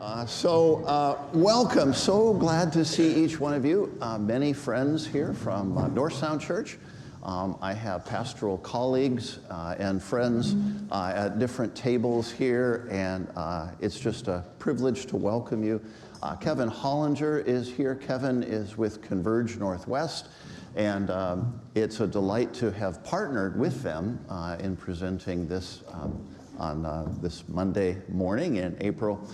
Welcome. So glad to see each one of you. Many friends here from North Sound Church. I have pastoral colleagues and friends at different tables here, and it's just a privilege to welcome you. Kevin Hollinger is here. Kevin is with Converge Northwest, and it's a delight to have partnered with them in presenting this on this Monday morning in April.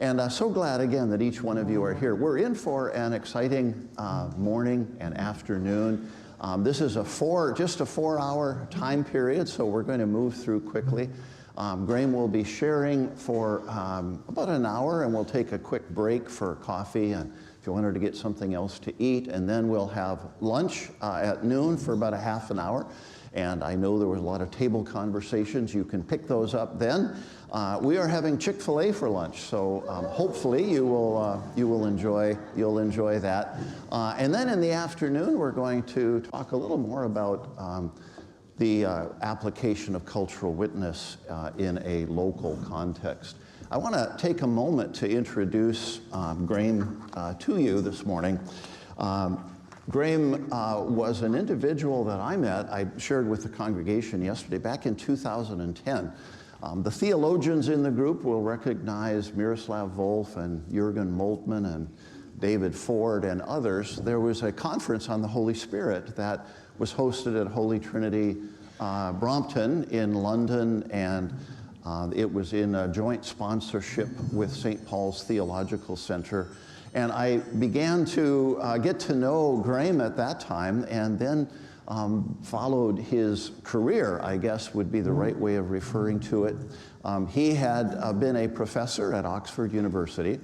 And so glad again that each one of you are here. We're in for an exciting morning and afternoon. This is just a 4-hour time period, so we're going to move through quickly. Graham will be sharing for about an hour, and we'll take a quick break for coffee and if you wanted to get something else to eat, and then we'll have lunch at noon for about a half an hour. And I know there was a lot of table conversations. You can pick those up then. We are having Chick-fil-A for lunch, so hopefully you'll enjoy that. And then in the afternoon, we're going to talk a little more about the application of cultural witness in a local context. I want to take a moment to introduce Graham to you this morning. Graham was an individual that I met, I shared with the congregation yesterday, back in 2010. The theologians in the group will recognize Miroslav Volf and Jürgen Moltmann and David Ford and others. There was a conference on the Holy Spirit that was hosted at Holy Trinity Brompton in London, and it was in a joint sponsorship with St. Paul's Theological Center. And I began to get to know Graham at that time, and then followed his career, I guess would be the right way of referring to it. He had been a professor at Oxford University,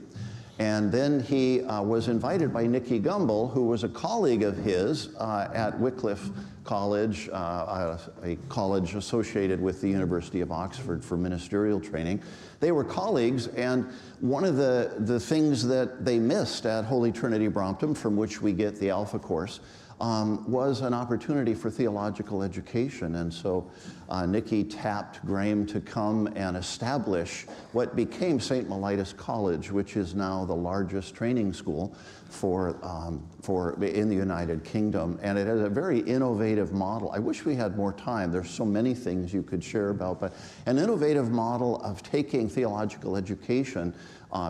and then he was invited by Nicky Gumbel, who was a colleague of his at Wycliffe College, a college associated with the University of Oxford for ministerial training. They were colleagues, and one of the things that they missed at Holy Trinity Brompton, from which we get the Alpha course, was an opportunity for theological education. And so Nicky tapped Graham to come and establish what became St. Mellitus College, which is now the largest training school in the United Kingdom. And it has a very innovative model. I wish we had more time. There's so many things you could share about, but an innovative model of taking theological education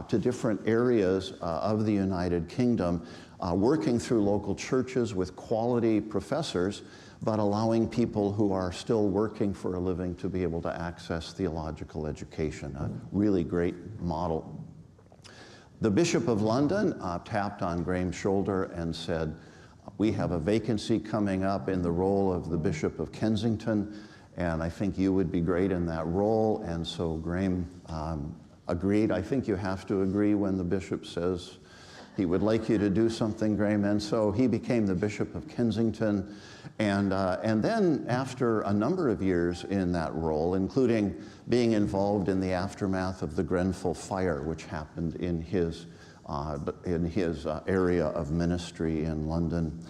to different areas of the United Kingdom, working through local churches with quality professors, but allowing people who are still working for a living to be able to access theological education. A really great model. The Bishop of London tapped on Graham's shoulder and said, we have a vacancy coming up in the role of the Bishop of Kensington, and I think you would be great in that role. And so Graham agreed. I think you have to agree when the bishop says he would like you to do something, Graham. And so he became the Bishop of Kensington. And then after a number of years in that role, including being involved in the aftermath of the Grenfell fire, which happened in his area of ministry in London,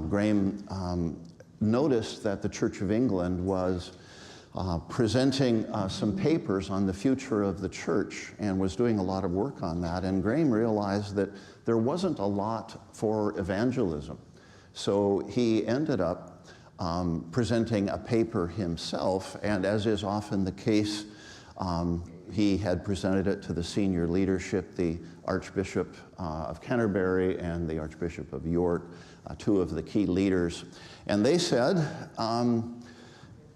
Graham noticed that the Church of England was presenting some papers on the future of the church and was doing a lot of work on that. And Graham realized that there wasn't a lot for evangelism. So he ended up presenting a paper himself, and as is often the case, he had presented it to the senior leadership, the Archbishop of Canterbury and the Archbishop of York, two of the key leaders. And they said,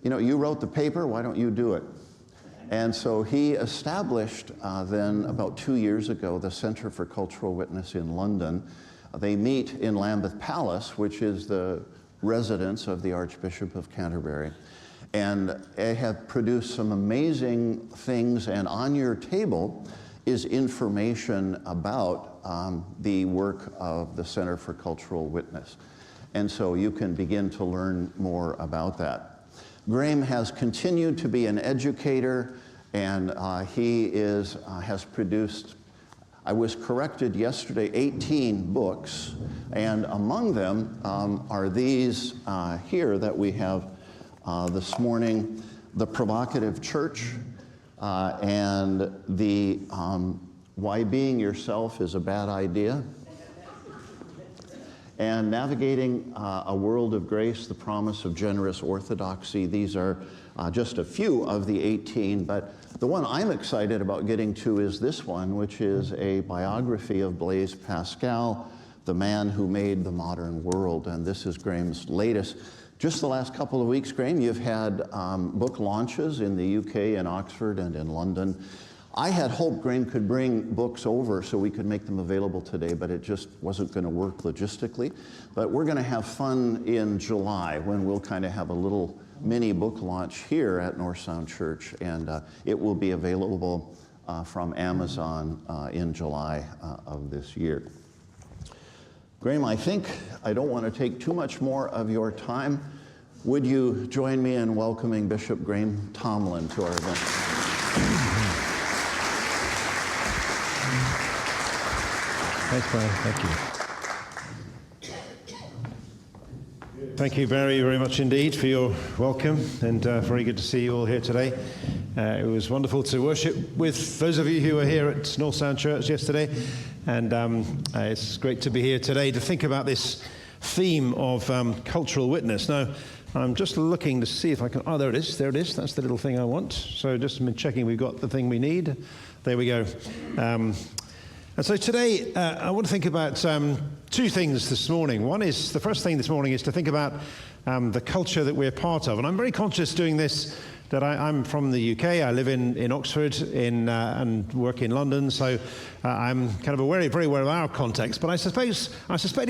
you know, you wrote the paper, why don't you do it? And so he established then about 2 years ago the Center for Cultural Witness in London. They meet in Lambeth Palace, which is the residence of the Archbishop of Canterbury. And they have produced some amazing things, and on your table is information about the work of the Center for Cultural Witness. And so you can begin to learn more about that. Graham has continued to be an educator, and he has produced, I was corrected yesterday, 18 books, and among them are these here that we have this morning: The Provocative Church and the Why Being Yourself is a Bad Idea, and Navigating a World of Grace, The Promise of Generous Orthodoxy. These are just a few of the 18, but the one I'm excited about getting to is this one, which is a biography of Blaise Pascal, the man who made the modern world. And this is Graham's latest. Just the last couple of weeks, Graham, you've had book launches in the UK, in Oxford, and in London. I had hoped Graham could bring books over so we could make them available today, but it just wasn't going to work logistically. But we're going to have fun in July when we'll kind of have a little mini book launch here at North Sound Church, and it will be available from Amazon in July of this year. Graham, I think I don't want to take too much more of your time. Would you join me in welcoming Bishop Graham Tomlin to our event? Thanks, Brian. Thank you. Thank you very, very much indeed for your welcome, and very good to see you all here today. It was wonderful to worship with those of you who were here at North Sound Church yesterday, and it's great to be here today to think about this theme of cultural witness. Now, I'm just looking to see if I can... Oh, there it is. There it is. That's the little thing I want. So just checking we've got the thing we need. There we go. And so today, I want to think about two things this morning. The first thing this morning is to think about the culture that we're part of. And I'm very conscious doing this that I'm from the UK. I live in Oxford and work in London. So I'm kind of very aware of our context. But I suspect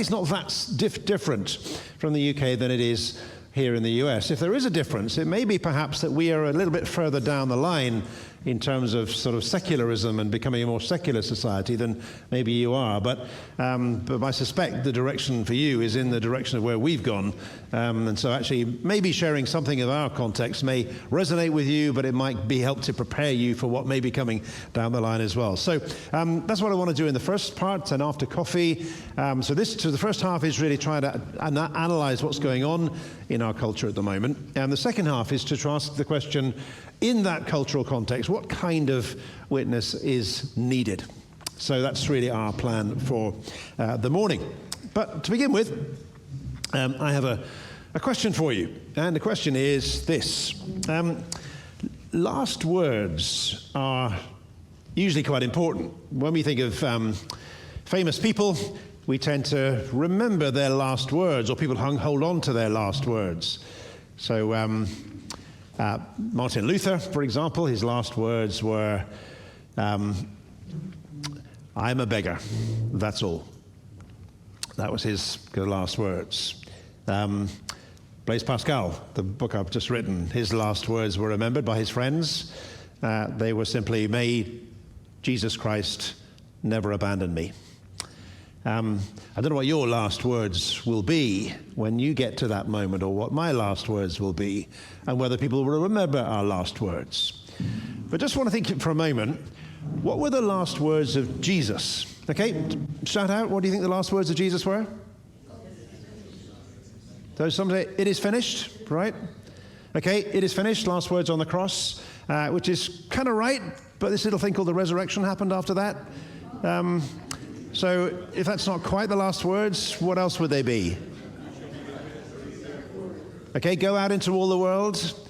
it's not that different from the UK than it is here in the US. If there is a difference, it may be perhaps that we are a little bit further down the line in terms of sort of secularism and becoming a more secular society than maybe you are. But I suspect the direction for you is in the direction of where we've gone. And so actually maybe sharing something of our context may resonate with you, but it might be help to prepare you for what may be coming down the line as well. So that's what I want to do in the first part, and after coffee. So the first half is really trying to analyze what's going on in our culture at the moment. And the second half is to ask the question, in that cultural context, what kind of witness is needed? So that's really our plan for the morning. But to begin with, I have a question for you. And the question is this. Last words are usually quite important. When we think of famous people, we tend to remember their last words, or people hold on to their last words. So Martin Luther, for example, his last words were, I'm a beggar, that's all. That was his last words. Blaise Pascal, the book I've just written, his last words were remembered by his friends. They were simply, may Jesus Christ never abandon me. I don't know what your last words will be when you get to that moment, or what my last words will be, and whether people will remember our last words. But just want to think for a moment, what were the last words of Jesus? Okay, shout out, what do you think the last words of Jesus were? So somebody, it is finished, right? Okay, it is finished, last words on the cross, which is kind of right, but this little thing called the resurrection happened after that. So if that's not quite the last words, what else would they be? Okay, go out into all the world.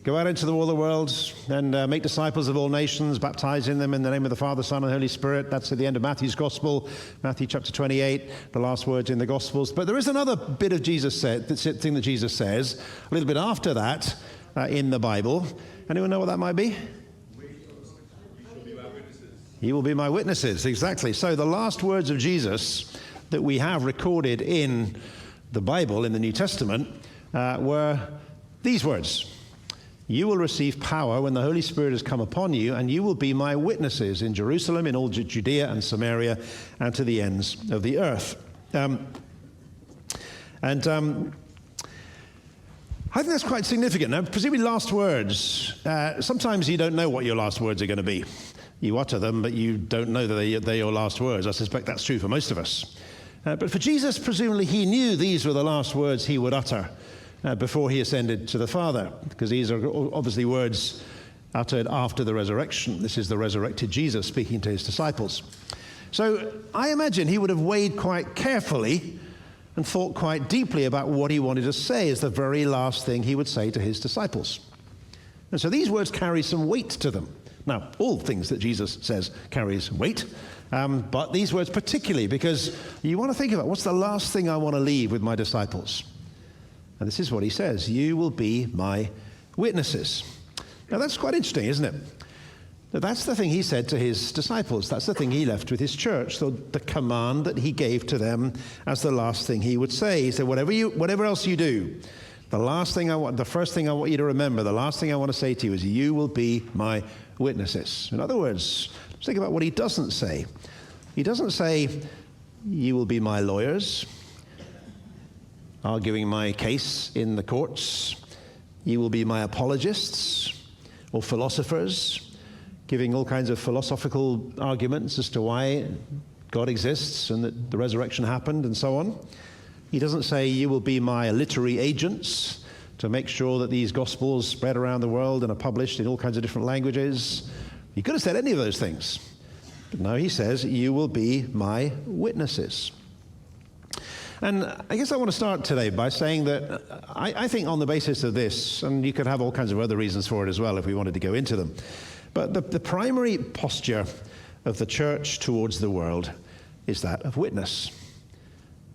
Go out into all the world and make disciples of all nations, baptizing them in the name of the Father, Son, and Holy Spirit. That's at the end of Matthew's Gospel, Matthew chapter 28, the last words in the Gospels. But there is another bit of thing that Jesus says, a little bit after that in the Bible. Anyone know what that might be? You will be my witnesses, exactly. So the last words of Jesus that we have recorded in the Bible, in the New Testament, were these words. You will receive power when the Holy Spirit has come upon you, and you will be my witnesses in Jerusalem, in all Judea and Samaria, and to the ends of the earth. I think that's quite significant. Now, presumably last words, sometimes you don't know what your last words are going to be. You utter them, but you don't know that they're your last words. I suspect that's true for most of us. But for Jesus, presumably he knew these were the last words he would utter before he ascended to the Father, because these are obviously words uttered after the resurrection. This is the resurrected Jesus speaking to his disciples. So I imagine he would have weighed quite carefully and thought quite deeply about what he wanted to say as the very last thing he would say to his disciples. And so these words carry some weight to them. Now, all things that Jesus says carries weight, but these words particularly, because you want to think about what's the last thing I want to leave with my disciples. And this is what he says: you will be my witnesses. Now that's quite interesting, isn't it? That's the thing he said to his disciples. That's the thing he left with his church, the command that he gave to them as the last thing he would say. He said, whatever else you do, the first thing I want you to remember, the last thing I want to say to you is, you will be my witnesses. In other words, let's think about what he doesn't say. He doesn't say, you will be my lawyers, arguing my case in the courts. You will be my apologists or philosophers, giving all kinds of philosophical arguments as to why God exists and that the resurrection happened and so on. He doesn't say, you will be my literary agents to make sure that these gospels spread around the world and are published in all kinds of different languages. He could have said any of those things. But no, he says, you will be my witnesses. And I guess I want to start today by saying that I think on the basis of this, and you could have all kinds of other reasons for it as well if we wanted to go into them, but the primary posture of the church towards the world is that of witness.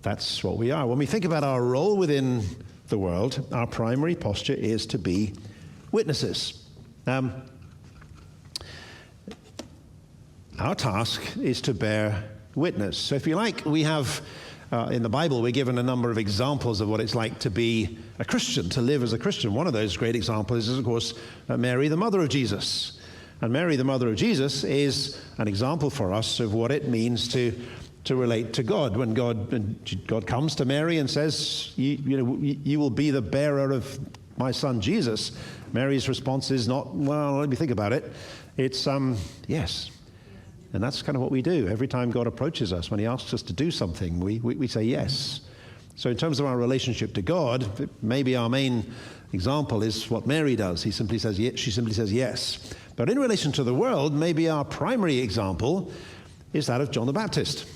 That's what we are. When we think about our role within the world, our primary posture is to be witnesses. Our task is to bear witness. So if you like, we have, in the Bible, we're given a number of examples of what it's like to be a Christian, to live as a Christian. One of those great examples is, of course, Mary, the mother of Jesus. And Mary, the mother of Jesus, is an example for us of what it means to relate to God. When God comes to Mary and says, you will be the bearer of my son Jesus, Mary's response is not, well, let me think about it. It's, yes. And that's kind of what we do. Every time God approaches us, when he asks us to do something, we say yes. So in terms of our relationship to God, maybe our main example is what Mary does. She simply says yes. But in relation to the world, maybe our primary example is that of John the Baptist.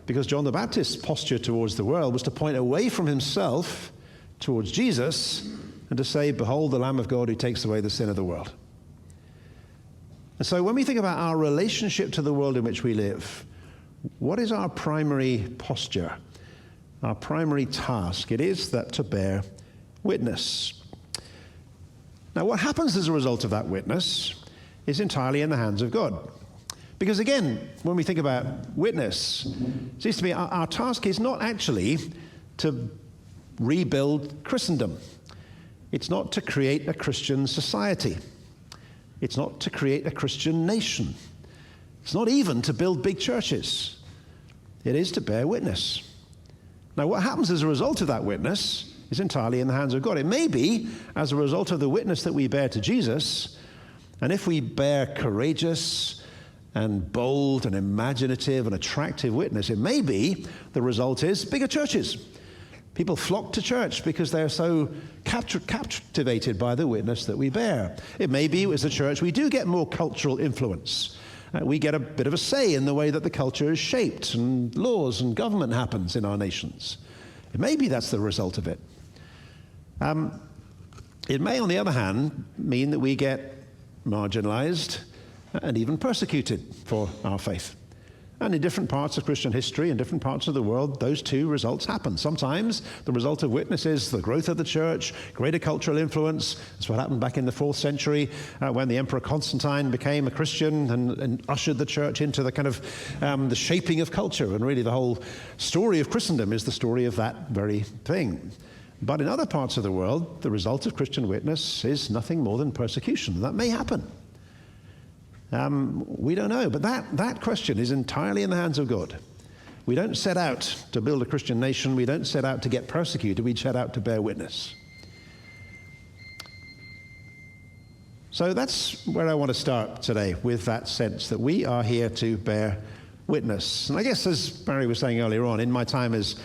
Because John the Baptist's posture towards the world was to point away from himself towards Jesus and to say, behold, the Lamb of God who takes away the sin of the world. And so when we think about our relationship to the world in which we live, what is our primary posture, our primary task? It is that to bear witness. Now, what happens as a result of that witness is entirely in the hands of God. Because again, when we think about witness, it seems to me our task is not actually to rebuild Christendom. It's not to create a Christian society. It's not to create a Christian nation. It's not even to build big churches. It is to bear witness. Now, what happens as a result of that witness is entirely in the hands of God. It may be as a result of the witness that we bear to Jesus, and if we bear courageous and bold and imaginative and attractive witness, it may be the result is bigger churches. People flock to church because they're so captivated by the witness that we bear. It may be as a church we do get more cultural influence. We get a bit of a say in the way that the culture is shaped and laws and government happens in our nations. It may be that's the result of it. It may, on the other hand, mean that we get marginalized and even persecuted for our faith. And in different parts of Christian history, in different parts of the world, those two results happen. Sometimes the result of witness is the growth of the church, greater cultural influence. That's what happened back in the 4th century when the Emperor Constantine became a Christian and ushered the church into the kind of the shaping of culture. And really the whole story of Christendom is the story of that very thing. But in other parts of the world, the result of Christian witness is nothing more than persecution. That may happen. We don't know, but that question is entirely in the hands of God. We don't set out to build a Christian nation. We don't set out to get persecuted. We set out to bear witness. So that's where I want to start today, with that sense that we are here to bear witness. And I guess, as Barry was saying earlier on, in my time as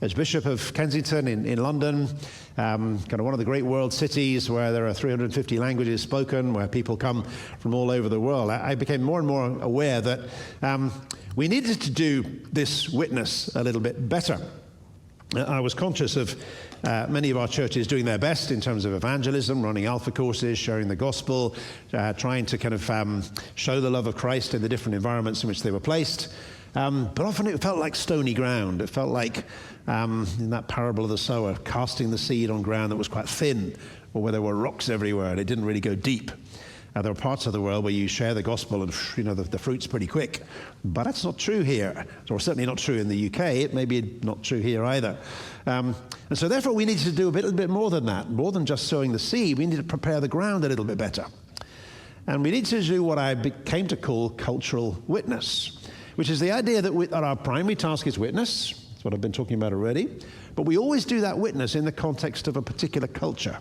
as Bishop of Kensington in London, kind of one of the great world cities where there are 350 languages spoken, where people come from all over the world, I became more and more aware that we needed to do this witness a little bit better. I was conscious of many of our churches doing their best in terms of evangelism, running alpha courses, sharing the gospel, trying to kind of show the love of Christ in the different environments in which they were placed. But often it felt like stony ground. It felt like, in that parable of the sower, casting the seed on ground that was quite thin, or where there were rocks everywhere and it didn't really go deep. There are parts of the world where you share the gospel and the fruit's pretty quick. But that's not true here, or certainly not true in the UK. It may be not true here either. And so therefore we needed to do a little bit more than that. More than just sowing the seed, we need to prepare the ground a little bit better. And we need to do what I came to call cultural witness, which is the idea that our primary task is witness. That's what I've been talking about already. But we always do that witness in the context of a particular culture.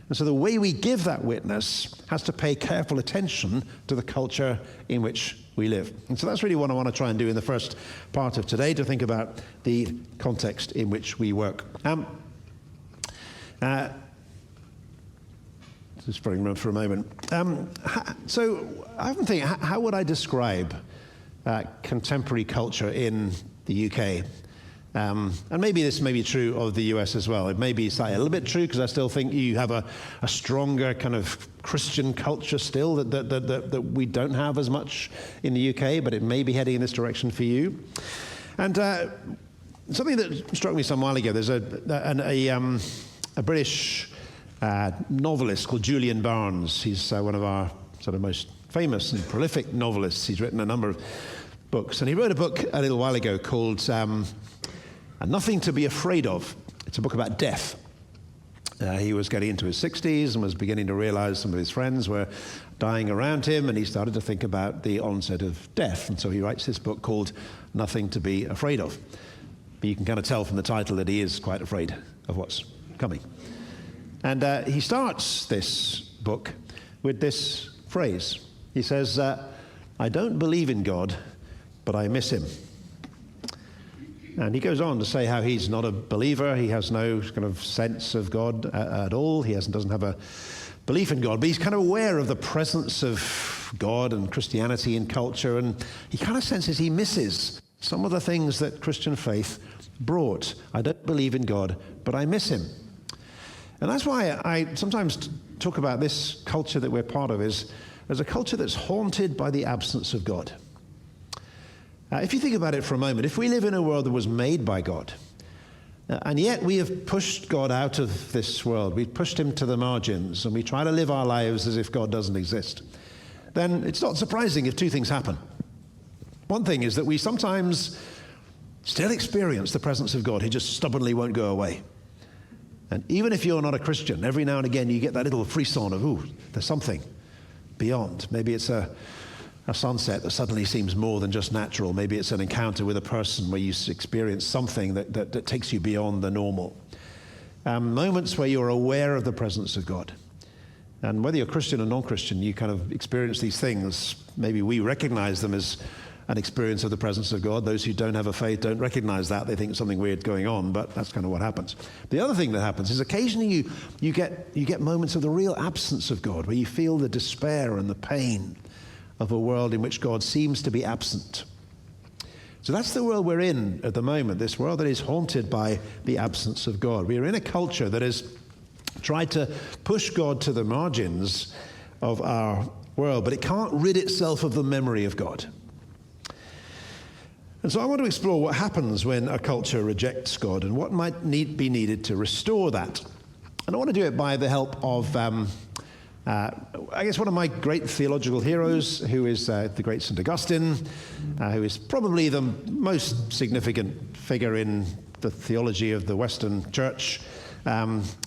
And so the way we give that witness has to pay careful attention to the culture in which we live. And so that's really what I want to try and do in the first part of today, to think about the context in which we work. Just running around for a moment. So I often think, how would I describe contemporary culture in the UK? And maybe this may be true of the US as well. It may be a little bit true, because I still think you have a stronger kind of Christian culture still that we don't have as much in the UK, but it may be heading in this direction for you. And something that struck me some while ago, there's a British novelist called Julian Barnes. He's one of our sort of most famous and prolific novelists. He's written a number of books, and he wrote a book a little while ago called Nothing to Be Afraid Of. It's a book about death. He was getting into his 60s and was beginning to realize some of his friends were dying around him, and he started to think about the onset of death. And so he writes this book called Nothing to Be Afraid Of. But you can kind of tell from the title that he is quite afraid of what's coming. And he starts this book with this phrase. He says, I don't believe in God, but I miss him. And he goes on to say how he's not a believer. He has no kind of sense of God at all. He doesn't have a belief in God, but he's kind of aware of the presence of God and Christianity in culture, and he kind of senses he misses some of the things that Christian faith brought. I don't believe in God, but I miss him. And that's why I sometimes talk about this culture that we're part of as a culture that's haunted by the absence of God. If you think about it for a moment, if we live in a world that was made by God, and yet we have pushed God out of this world, we've pushed him to the margins, and we try to live our lives as if God doesn't exist, then it's not surprising if two things happen. One thing is that we sometimes still experience the presence of God. He just stubbornly won't go away. And even if you're not a Christian, every now and again you get that little frisson of, ooh, there's something beyond. Maybe it's a sunset that suddenly seems more than just natural. Maybe it's an encounter with a person where you experience something that takes you beyond the normal. Moments where you're aware of the presence of God. And whether you're Christian or non-Christian, you kind of experience these things. Maybe we recognize them as an experience of the presence of God. Those who don't have a faith don't recognize that. They think something weird going on, but that's kind of what happens. The other thing that happens is occasionally you get moments of the real absence of God, where you feel the despair and the pain of a world in which God seems to be absent. So that's the world we're in at the moment, this world that is haunted by the absence of God. We are in a culture that has tried to push God to the margins of our world, but it can't rid itself of the memory of God. And so I want to explore what happens when a culture rejects God and what might be needed to restore that. And I want to do it by the help of I guess one of my great theological heroes, who is the great St. Augustine, who is probably the most significant figure in the theology of the Western Church.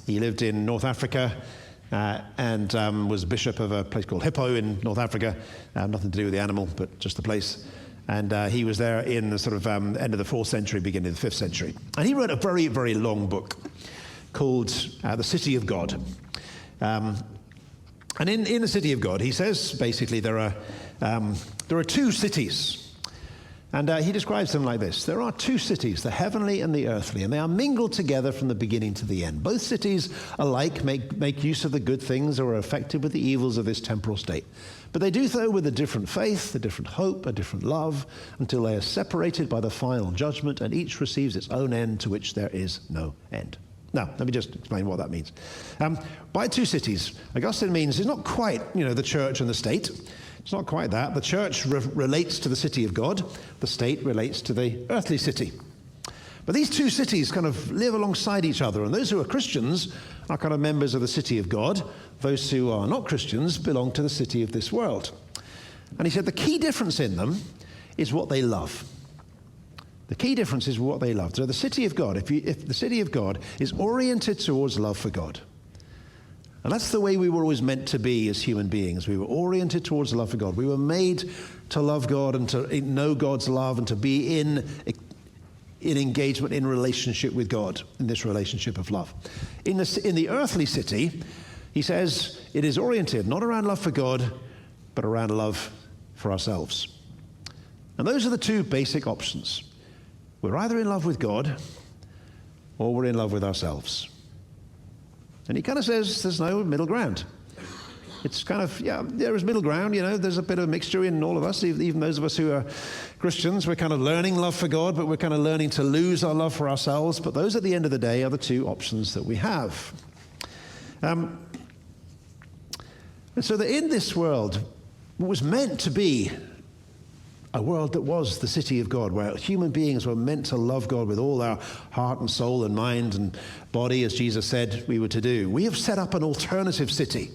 He lived in North Africa and was bishop of a place called Hippo in North Africa. Nothing to do with the animal, but just the place. And he was there in the sort of end of the 4th century, beginning of the 5th century. And he wrote a very, very long book called The City of God. And in the City of God, he says, basically, there are two cities. And he describes them like this. There are two cities, the heavenly and the earthly, and they are mingled together from the beginning to the end. Both cities alike make use of the good things or are affected with the evils of this temporal state. But they do so with a different faith, a different hope, a different love, until they are separated by the final judgment, and each receives its own end to which there is no end. Now, let me just explain what that means. By two cities, Augustine means it's not quite, the church and the state. It's not quite that. The church relates to the city of God. The state relates to the earthly city. But these two cities kind of live alongside each other, and those who are Christians are kind of members of the city of God. Those who are not Christians belong to the city of this world. And he said the key difference in them is what they love. The key difference is what they love. So the city of God, if the city of God is oriented towards love for God, and that's the way we were always meant to be as human beings. We were oriented towards the love for God. We were made to love God and to know God's love and to be in engagement, in relationship with God, in this relationship of love. In the earthly city, he says, it is oriented not around love for God, but around love for ourselves. And those are the two basic options. We're either in love with God or we're in love with ourselves. And he kind of says there's no middle ground. It's kind of, there is middle ground, there's a bit of a mixture in all of us, even those of us who are Christians. We're kind of learning love for God, but we're kind of learning to lose our love for ourselves. But those at the end of the day are the two options that we have. And so that in this world, what was meant to be a world that was the city of God, where human beings were meant to love God with all our heart and soul and mind and body, as Jesus said we were to do. We have set up an alternative city,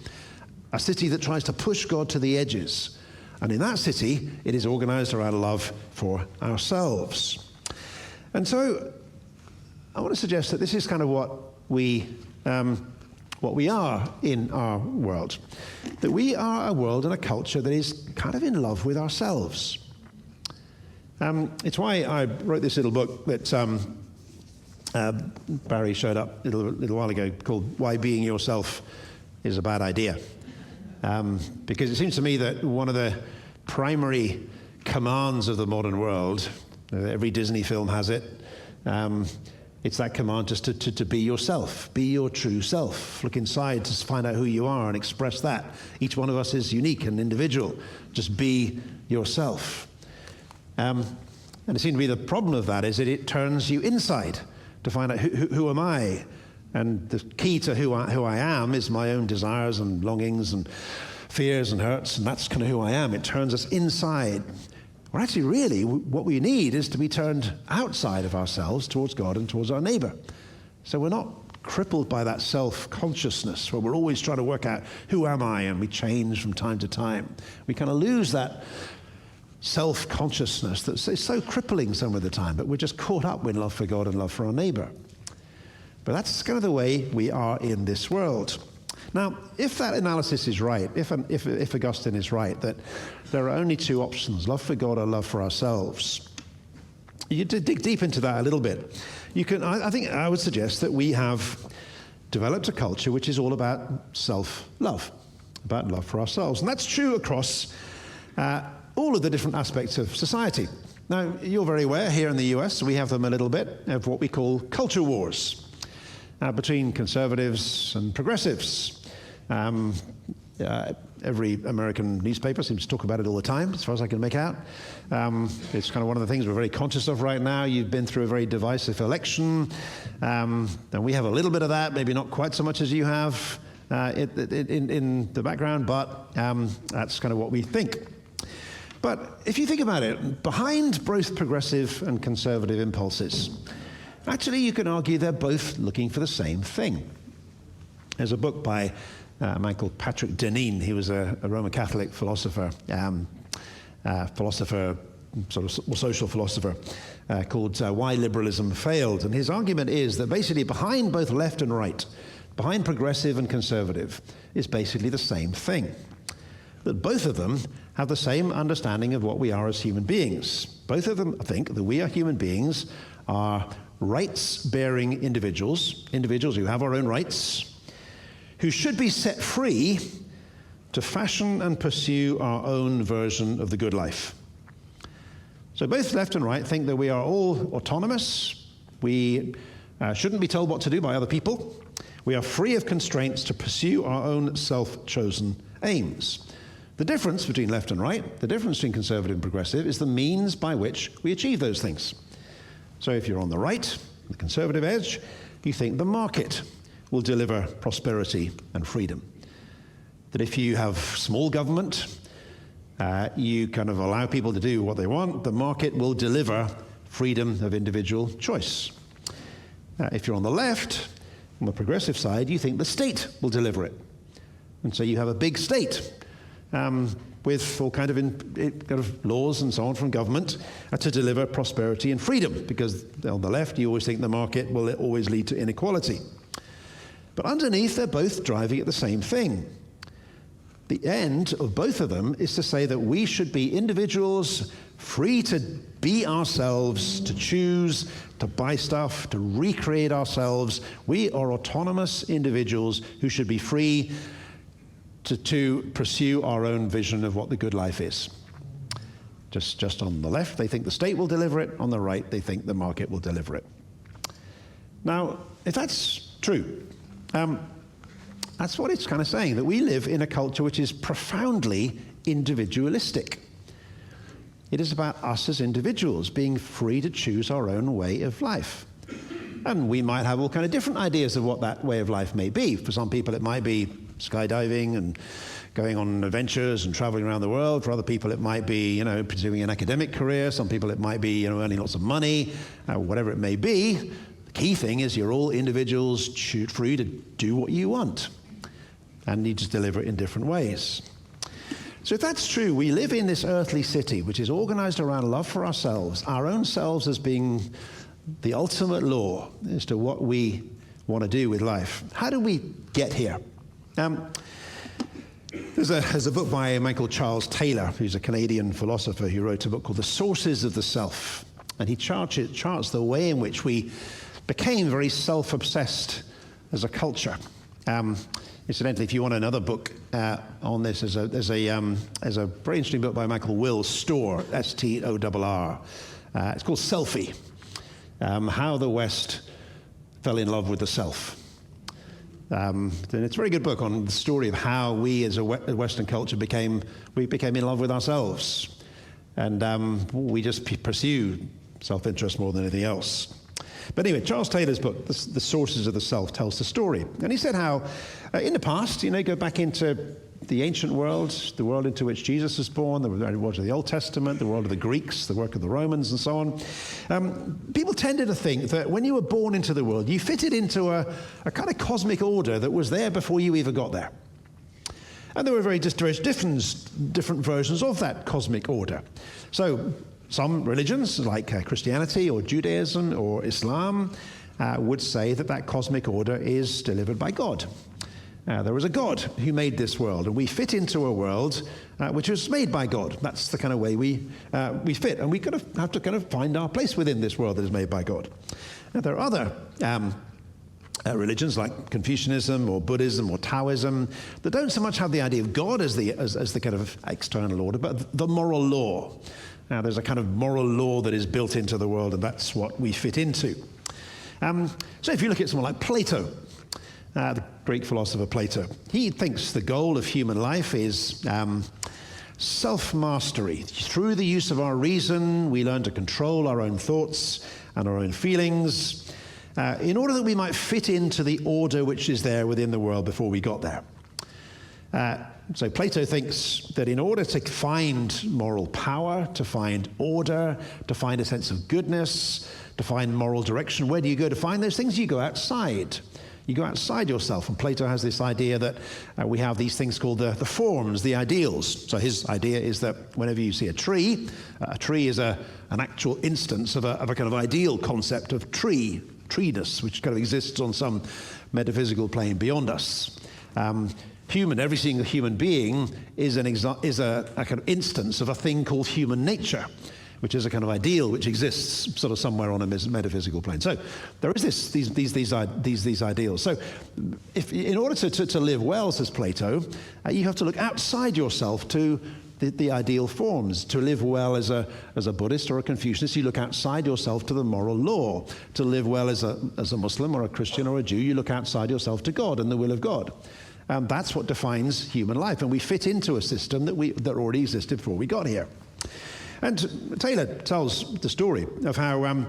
a city that tries to push God to the edges. And in that city, it is organized around love for ourselves. And so I want to suggest that this is kind of what we are in our world. That we are a world and a culture that is kind of in love with ourselves. It's why I wrote this little book that Barry showed up a little while ago called Why Being Yourself is a Bad Idea. Because it seems to me that one of the primary commands of the modern world, every Disney film has it, it's that command just to be yourself, be your true self. Look inside to find out who you are and express that. Each one of us is unique and individual. Just be yourself. And it seems to be the problem of that is that it turns you inside to find out who am I? And the key to who I am is my own desires and longings and fears and hurts, and that's kind of who I am. It turns us inside. Or actually, really, what we need is to be turned outside of ourselves towards God and towards our neighbor. So we're not crippled by that self-consciousness where we're always trying to work out who am I, and we change from time to time. We kind of lose that self-consciousness that's so crippling some of the time, but we're just caught up with love for God and love for our neighbor. But that's kind of the way we are in this world. Now, if that analysis is right, if Augustine is right, that there are only two options, love for God or love for ourselves, you dig deep into that a little bit. I think I would suggest that we have developed a culture which is all about self-love, about love for ourselves. And that's true across all of the different aspects of society. Now, you're very aware, here in the US, we have them a little bit of what we call culture wars between conservatives and progressives. Every American newspaper seems to talk about it all the time, as far as I can make out. It's kind of one of the things we're very conscious of right now. You've been through a very divisive election, and we have a little bit of that, maybe not quite so much as you have in the background, but that's kind of what we think. But if you think about it, behind both progressive and conservative impulses, actually you can argue they're both looking for the same thing. There's a book by a man called Patrick Deneen. He was a Roman Catholic philosopher, sort of social philosopher, called Why Liberalism Failed. And his argument is that basically behind both left and right, behind progressive and conservative, is basically the same thing. That both of them have the same understanding of what we are as human beings. Both of them think that we are human beings, are rights-bearing individuals who have our own rights, who should be set free to fashion and pursue our own version of the good life. So both left and right think that we are all autonomous. We shouldn't be told what to do by other people. We are free of constraints to pursue our own self-chosen aims. The difference between left and right, the difference between conservative and progressive, is the means by which we achieve those things. So if you're on the right, the conservative edge, you think the market will deliver prosperity and freedom. That if you have small government, you kind of allow people to do what they want, the market will deliver freedom of individual choice. If you're on the left, on the progressive side, you think the state will deliver it. And so you have a big state with all kind of laws and so on from government to deliver prosperity and freedom, because on the left you always think the market will always lead to inequality. But underneath they're both driving at the same thing. The end of both of them is to say that we should be individuals free to be ourselves, to choose, to buy stuff, to recreate ourselves. We are autonomous individuals who should be free to pursue our own vision of what the good life is. Just on the left, they think the state will deliver it. On the right, they think the market will deliver it. Now, if that's true, that's what it's kind of saying, that we live in a culture which is profoundly individualistic. It is about us as individuals being free to choose our own way of life. And we might have all kind of different ideas of what that way of life may be. For some people, it might be skydiving and going on adventures and traveling around the world. For other people, it might be, pursuing an academic career. Some people, it might be, earning lots of money, whatever it may be. The key thing is you're all individuals free to do what you want. And you just deliver it in different ways. So if that's true, we live in this earthly city, which is organized around love for ourselves, our own selves as being the ultimate law as to what we want to do with life. How do we get here? There's a book by a man called Charles Taylor, who's a Canadian philosopher who wrote a book called The Sources of the Self. And he charts the way in which we became very self-obsessed as a culture. Incidentally, if you want another book on this, there's a very interesting book by Michael Will Storr, S-T-O-R-R. It's called Selfie, How the West Fell in Love with the Self. And it's a very good book on the story of how we as a Western culture became in love with ourselves. And we just pursue self-interest more than anything else. But anyway, Charles Taylor's book, The Sources of the Self, tells the story. And he said how, in the past, go back into the ancient world, the world into which Jesus was born, the world of the Old Testament, the world of the Greeks, the work of the Romans, and so on. People tended to think that when you were born into the world, you fitted into a kind of cosmic order that was there before you even got there. And there were very different versions of that cosmic order. So some religions, like Christianity or Judaism or Islam, would say that cosmic order is delivered by God. There was a God who made this world, and we fit into a world which was made by God. That's the kind of way we fit, and we have to kind of find our place within this world that is made by God. Now, there are other religions like Confucianism or Buddhism or Taoism that don't so much have the idea of God as the kind of external order, but the moral law. Now, there's a kind of moral law that is built into the world, and that's what we fit into. So if you look at someone like Plato, the Greek philosopher Plato, he thinks the goal of human life is self-mastery. Through the use of our reason, we learn to control our own thoughts and our own feelings in order that we might fit into the order which is there within the world before we got there. So Plato thinks that in order to find moral power, to find order, to find a sense of goodness, to find moral direction, where do you go to find those things? You go outside. You go outside yourself. And Plato has this idea that we have these things called the forms, the ideals. So his idea is that whenever you see a tree is an actual instance of a kind of ideal concept of treeness, which kind of exists on some metaphysical plane beyond us. Every single human being is a kind of instance of a thing called human nature, which is a kind of ideal which exists sort of somewhere on a metaphysical plane. So there is these ideals. So if in order to live well, says Plato, you have to look outside yourself to the ideal forms. To live well as a Buddhist or a Confucianist, you look outside yourself to the moral law. To live well as a Muslim or a Christian or a Jew, you look outside yourself to God and the will of God. That's what defines human life, and we fit into a system that already existed before we got here. And Taylor tells the story of how,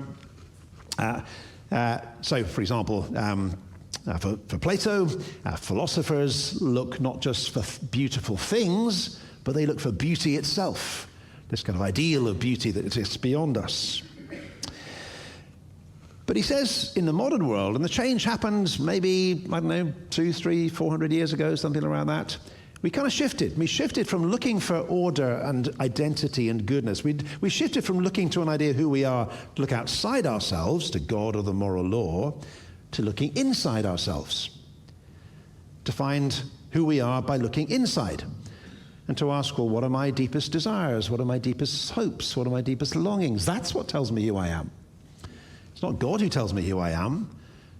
so for example, for Plato, philosophers look not just for beautiful things, but they look for beauty itself, this kind of ideal of beauty that exists beyond us. But he says in the modern world, and the change happened maybe, I don't know, 200, 300, 400 years ago, something around that, we kind of shifted. We shifted from looking for order and identity and goodness. We shifted from looking to an idea of who we are to look outside ourselves, to God or the moral law, to looking inside ourselves, to find who we are by looking inside, and to ask, well, what are my deepest desires? What are my deepest hopes? What are my deepest longings? That's what tells me who I am. It's not God who tells me who I am,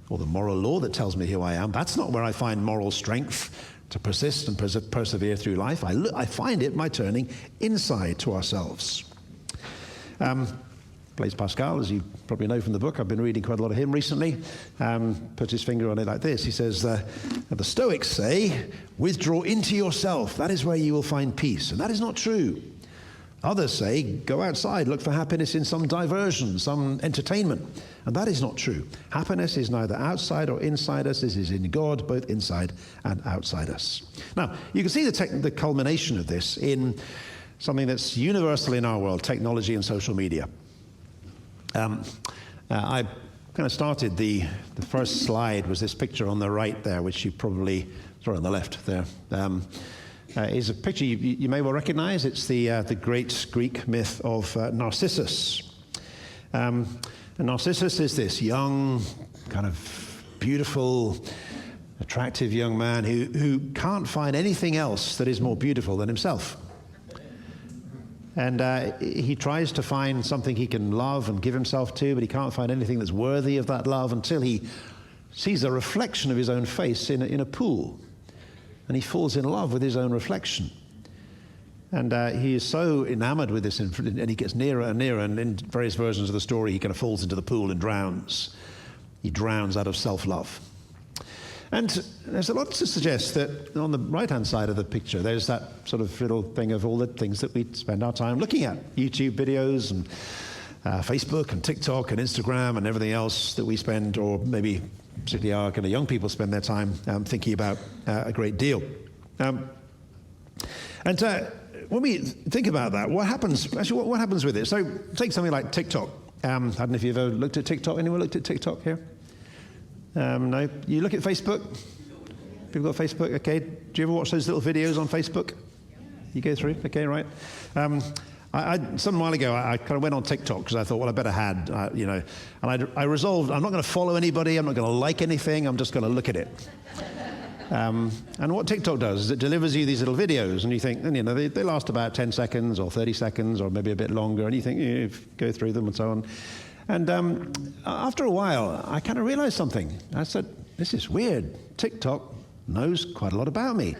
or the moral law that tells me who I am. That's not where I find moral strength to persist and persevere through life. I find it by turning inside to ourselves. Blaise Pascal, as you probably know from the book, I've been reading quite a lot of him recently, puts his finger on it like this. He says, the Stoics say, withdraw into yourself. That is where you will find peace. And that is not true. Others say, go outside, look for happiness in some diversion, some entertainment. And that is not true. Happiness is neither outside or inside us. It is in God, both inside and outside us. Now, you can see the culmination of this in something that's universal in our world, technology and social media. I kind of started the first slide was this picture on the right there, which you probably, sorry, on the left there, is a picture you may well recognize. It's the great Greek myth of Narcissus. And Narcissus is this young, kind of beautiful, attractive young man who can't find anything else that is more beautiful than himself. And he tries to find something he can love and give himself to, but he can't find anything that's worthy of that love until he sees a reflection of his own face in a pool. And he falls in love with his own reflection. And he is so enamored with this, and he gets nearer and nearer, and in various versions of the story, he kind of falls into the pool and drowns. He drowns out of self-love. And there's a lot to suggest that on the right-hand side of the picture, there's that sort of little thing of all the things that we spend our time looking at. YouTube videos and Facebook and TikTok and Instagram and everything else that we spend, or maybe particularly our kind of young people spend their time thinking about a great deal. And when we think about that, what happens with it? So take something like TikTok. I don't know if you've ever looked at TikTok. Anyone looked at TikTok here? No? You look at Facebook? People got Facebook? Okay. Do you ever watch those little videos on Facebook? You go through? Okay, right. Some while ago, I kind of went on TikTok because I thought, well, I better had, and I resolved, I'm not going to follow anybody, I'm not going to like anything, I'm just going to look at it. And what TikTok does is it delivers you these little videos, and you think, they last about 10 seconds or 30 seconds or maybe a bit longer, and you think, you go through them and so on. And after a while, I kind of realized something. I said, this is weird. TikTok knows quite a lot about me.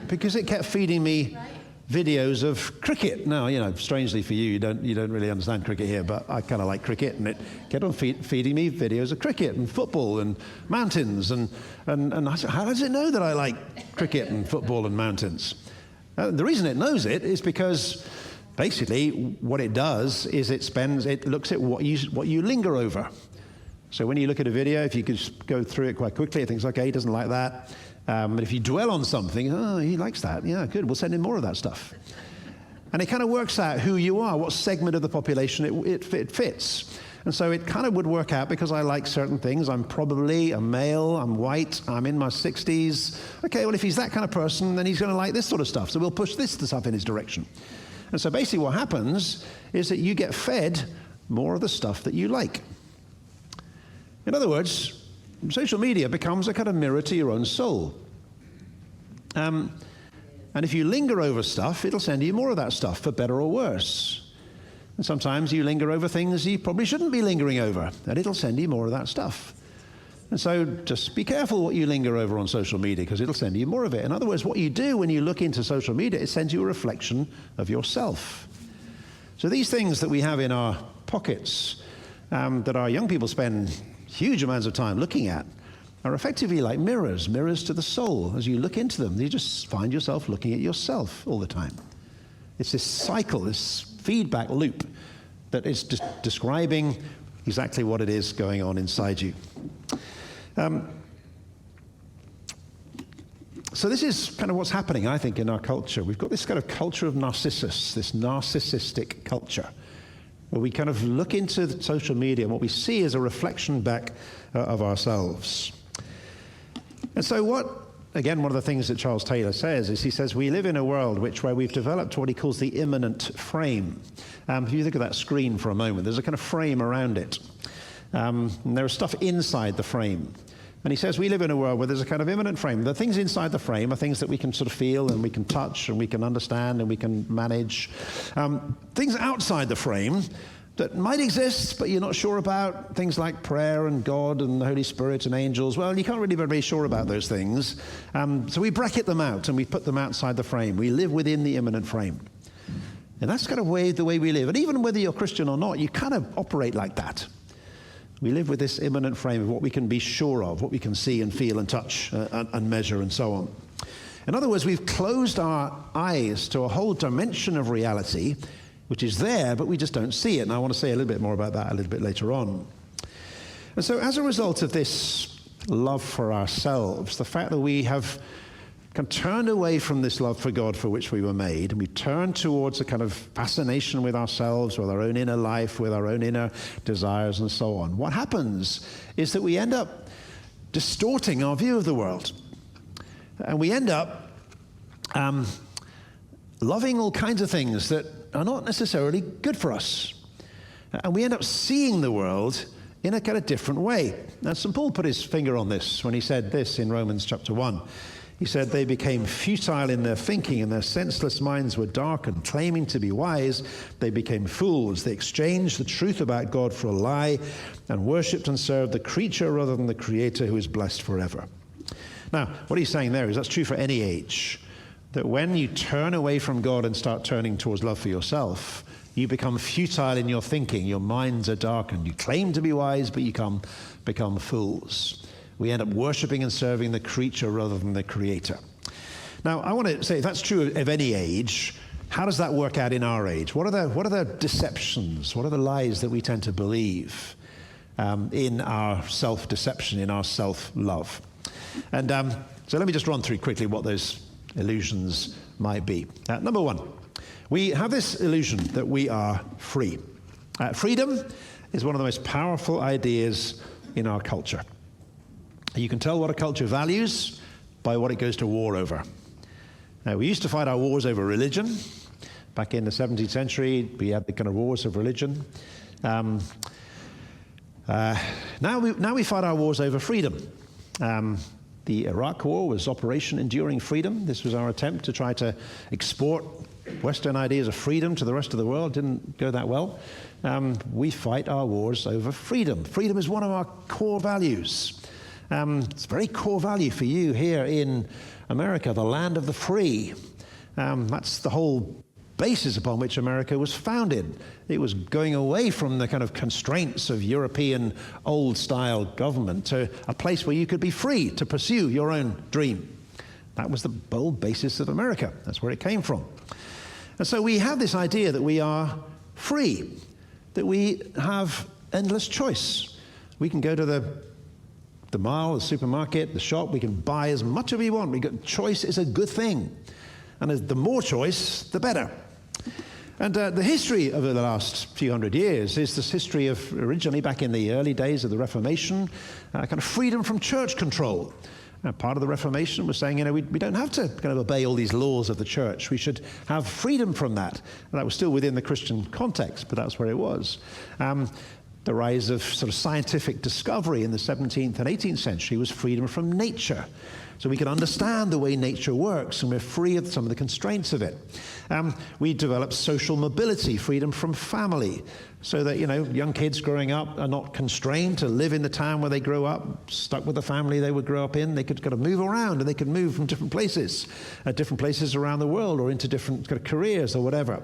because it kept feeding me videos of cricket. Now, strangely for you, you don't really understand cricket here, but I kind of like cricket, and it kept on feeding me videos of cricket and football and mountains, and I said, how does it know that I like cricket and football and mountains? The reason it knows it is because basically what it does is it looks at what you linger over. So when you look at a video, if you could just go through it quite quickly, it thinks, okay, he doesn't like that. But if you dwell on something, oh, he likes that. Yeah, good. We'll send him more of that stuff. And it kind of works out who you are, what segment of the population it fits. And so it kind of would work out because I like certain things. I'm probably a male, I'm white, I'm in my 60s. Okay, well, if he's that kind of person, then he's going to like this sort of stuff. So we'll push this stuff in his direction. And so basically what happens is that you get fed more of the stuff that you like. In other words, social media becomes a kind of mirror to your own soul. And if you linger over stuff, it'll send you more of that stuff, for better or worse. And sometimes you linger over things you probably shouldn't be lingering over, and it'll send you more of that stuff. And so just be careful what you linger over on social media, because it'll send you more of it. In other words, what you do when you look into social media, it sends you a reflection of yourself. So these things that we have in our pockets, that our young people spend huge amounts of time looking at, are effectively like mirrors to the soul. As you look into them, you just find yourself looking at yourself all the time. It's this cycle, this feedback loop that is describing exactly what it is going on inside you. So this is kind of what's happening, I think, in our culture. We've got this kind of culture of Narcissus, this narcissistic culture, where we kind of look into social media and what we see is a reflection back of ourselves. And so one of the things that Charles Taylor says is, he says, we live in a world where we've developed what he calls the immanent frame. If you look at that screen for a moment, there's a kind of frame around it. And there is stuff inside the frame. And he says we live in a world where there's a kind of immanent frame. The things inside the frame are things that we can sort of feel and we can touch and we can understand and we can manage. Things outside the frame that might exist, but you're not sure about, things like prayer and God and the Holy Spirit and angels. Well, you can't really be very sure about those things. So we bracket them out and we put them outside the frame. We live within the immanent frame. And that's kind of the way we live. And even whether you're Christian or not, you kind of operate like that. We live with this immanent frame of what we can be sure of, what we can see and feel and touch and measure and so on. In other words, we've closed our eyes to a whole dimension of reality which is there, but we just don't see it. And I want to say a little bit more about that a little bit later on. And so as a result of this love for ourselves, the fact that we have kind of turned away from this love for God for which we were made, and we turn towards a kind of fascination with ourselves, with our own inner life, with our own inner desires and so on, what happens is that we end up distorting our view of the world. And we end up loving all kinds of things that are not necessarily good for us. And we end up seeing the world in a kind of different way. Now, St. Paul put his finger on this when he said this in Romans chapter 1. He said, they became futile in their thinking, and their senseless minds were darkened. Claiming to be wise, they became fools. They exchanged the truth about God for a lie and worshipped and served the creature rather than the Creator, who is blessed forever. Now, what he's saying there is that's true for any age, that when you turn away from God and start turning towards love for yourself, you become futile in your thinking. Your minds are darkened. You claim to be wise, but you become fools. We end up worshiping and serving the creature rather than the Creator. Now, I want to say, if that's true of any age, how does that work out in our age? What are the deceptions? What are the lies that we tend to believe in our self-deception, in our self-love? And so let me just run through quickly what those illusions might be. Number one, we have this illusion that we are free. Freedom is one of the most powerful ideas in our culture. You can tell what a culture values by what it goes to war over. Now, we used to fight our wars over religion. Back in the 17th century, we had the kind of wars of religion. Now we fight our wars over freedom. The Iraq War was Operation Enduring Freedom. This was our attempt to try to export Western ideas of freedom to the rest of the world. Didn't go that well. We fight our wars over freedom. Freedom is one of our core values. It's a very core value for you here in America, the land of the free. That's the whole basis upon which America was founded. It was going away from the kind of constraints of European old-style government to a place where you could be free to pursue your own dream. That was the bold basis of America. That's where it came from. And so we have this idea that we are free, that we have endless choice. We can go to the mall, the supermarket, the shop. We can buy as much as we want. Choice is a good thing. And the more choice, the better. And the history of the last few hundred years is this history of originally back in the early days of the Reformation, kind of freedom from church control. Part of the Reformation was saying, we don't have to kind of obey all these laws of the church. We should have freedom from that. And that was still within the Christian context, but that's where it was. the rise of sort of scientific discovery in the 17th and 18th century was freedom from nature. So we can understand the way nature works, and we're free of some of the constraints of it. We developed social mobility, freedom from family, so that, young kids growing up are not constrained to live in the town where they grew up, stuck with the family they would grow up in. They could kind of move around, and they could move from different places around the world, or into different kind of careers or whatever.